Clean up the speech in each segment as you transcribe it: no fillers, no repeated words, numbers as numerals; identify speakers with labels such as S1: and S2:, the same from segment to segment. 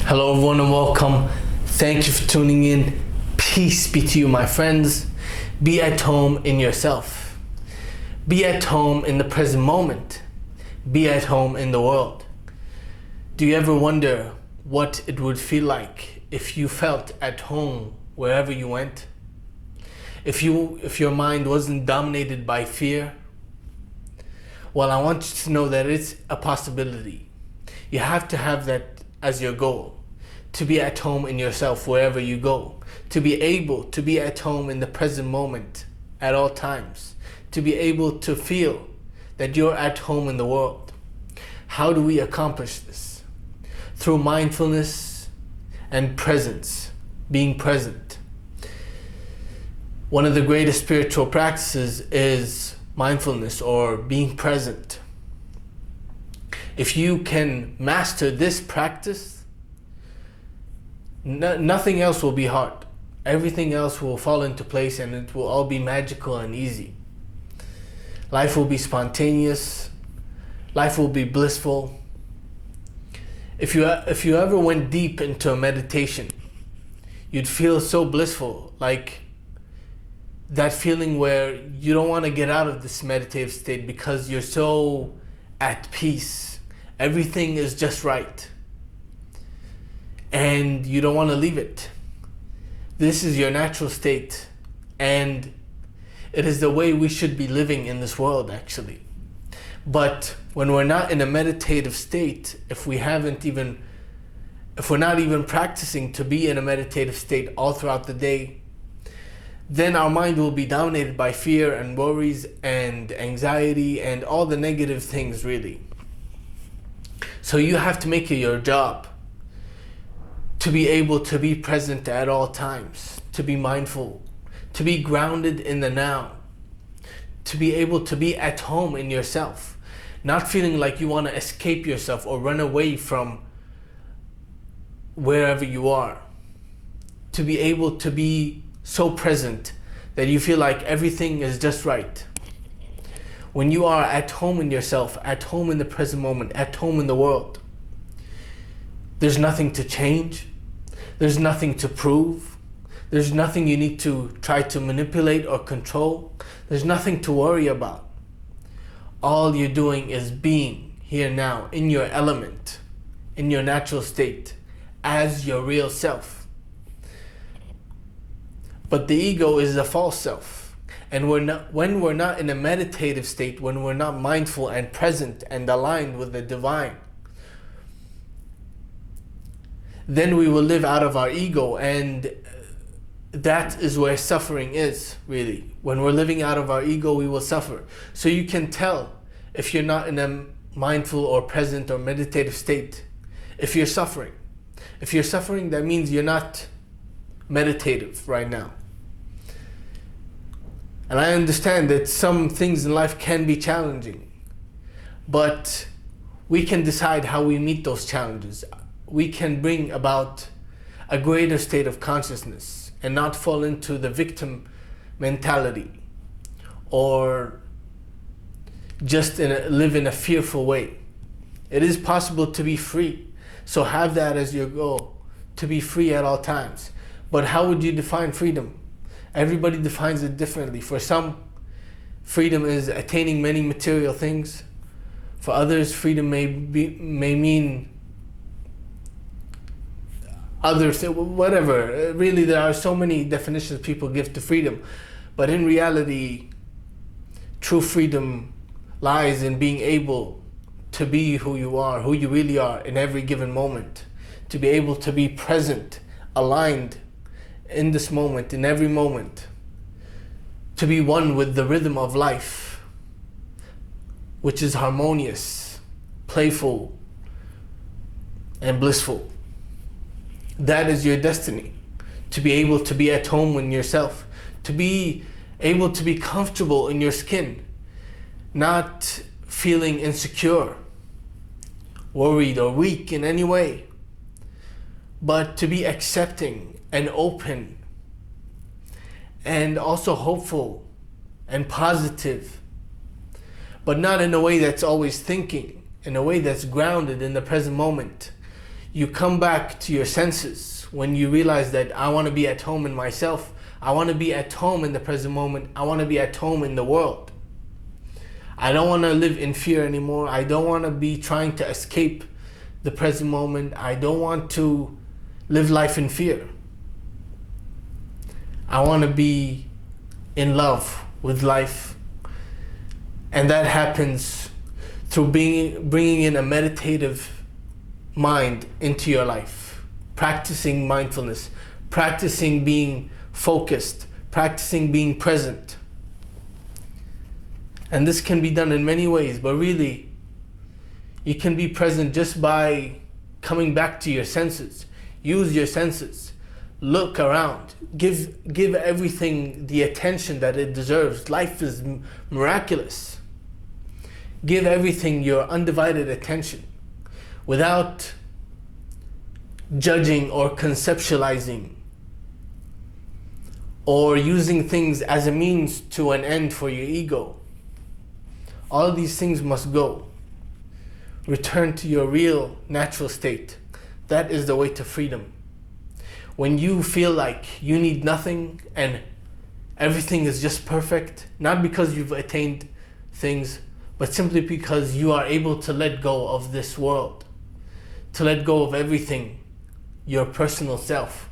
S1: Hello, everyone, and welcome. Thank you for tuning in. Peace be to you, my friends. Be at home in yourself. Be at home in the present moment. Be at home in the world. Do you ever wonder what it would feel like if you felt at home wherever you went? If your mind wasn't dominated by fear? Well, I want you to know that it's a possibility. You have to have that as your goal, to be at home in yourself wherever you go, to be able to be at home in the present moment at all times, to be able to feel that you're at home in the world. How do we accomplish this? Through mindfulness and presence, being present. One of the greatest spiritual practices is mindfulness, or being present. If you can master this practice, nothing else will be hard. Everything else will fall into place and it will all be magical and easy. Life will be spontaneous. Life will be blissful. If you ever went deep into a meditation, you'd feel so blissful, like that feeling where you don't want to get out of this meditative state because you're so at peace. Everything is just right. And you don't want to leave it. This is your natural state. And it is the way we should be living in this world, actually. But when we're not in a meditative state, if we're not even practicing to be in a meditative state all throughout the day, then our mind will be dominated by fear and worries and anxiety and all the negative things, really. So you have to make it your job to be able to be present at all times, to be mindful, to be grounded in the now, to be able to be at home in yourself, not feeling like you want to escape yourself or run away from wherever you are, to be able to be so present that you feel like everything is just right. When you are at home in yourself, at home in the present moment, at home in the world, there's nothing to change. There's nothing to prove. There's nothing you need to try to manipulate or control. There's nothing to worry about. All you're doing is being here now, in your element, in your natural state, as your real self. But the ego is a false self. And when we're not in a meditative state, when we're not mindful and present and aligned with the divine, then we will live out of our ego, and that is where suffering is, really. When we're living out of our ego, we will suffer. So you can tell if you're not in a mindful or present or meditative state, if you're suffering. If you're suffering, that means you're not meditative right now. And I understand that some things in life can be challenging, but we can decide how we meet those challenges. We can bring about a greater state of consciousness and not fall into the victim mentality or just live in a fearful way. It is possible to be free. So have that as your goal, to be free at all times. But how would you define freedom? Everybody defines it differently. For some, freedom is attaining many material things. For others, freedom may mean other things, whatever. Really, there are so many definitions people give to freedom. But in reality, true freedom lies in being able to be who you are, who you really are in every given moment. To be able to be present, aligned in this moment, in every moment, to be one with the rhythm of life, which is harmonious, playful, and blissful. That is your destiny, to be able to be at home in yourself, to be able to be comfortable in your skin, not feeling insecure, worried, or weak in any way, but to be accepting and open and also hopeful and positive, but not in a way that's always thinking, in a way that's grounded in the present moment. You come back to your senses when you realize that I want to be at home in myself. I want to be at home in the present moment. I want to be at home in the world. I don't want to live in fear anymore. I don't want to be trying to escape the present moment. I don't want to live life in fear. I want to be in love with life. And that happens through bringing in a meditative mind into your life. Practicing mindfulness. Practicing being focused. Practicing being present. And this can be done in many ways, but really, you can be present just by coming back to your senses. Use your senses. Look around. Give everything the attention that it deserves. Life is miraculous. Give everything your undivided attention without judging or conceptualizing or using things as a means to an end for your ego. All of these things must go. Return to your real natural state. That is the way to freedom. When you feel like you need nothing and everything is just perfect, not because you've attained things, but simply because you are able to let go of this world, to let go of everything, your personal self,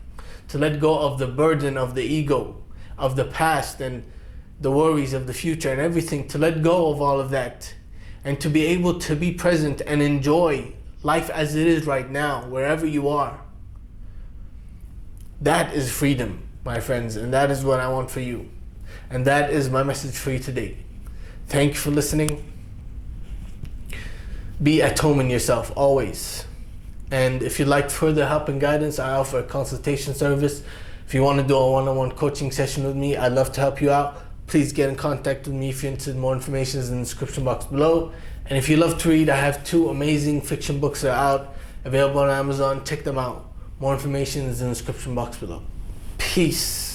S1: to let go of the burden of the ego, of the past and the worries of the future and everything, to let go of all of that and to be able to be present and enjoy life as it is right now, wherever you are. That is freedom, my friends, and that is what I want for you. And that is my message for you today. Thank you for listening. Be at home in yourself, always. And if you'd like further help and guidance, I offer a consultation service. If you want to do a one-on-one coaching session with me, I'd love to help you out. Please get in contact with me if you're interested. More information is in the description box below. And if you love to read, I have 2 amazing fiction books that are out, available on Amazon. Check them out. More information is in the description box below. Peace.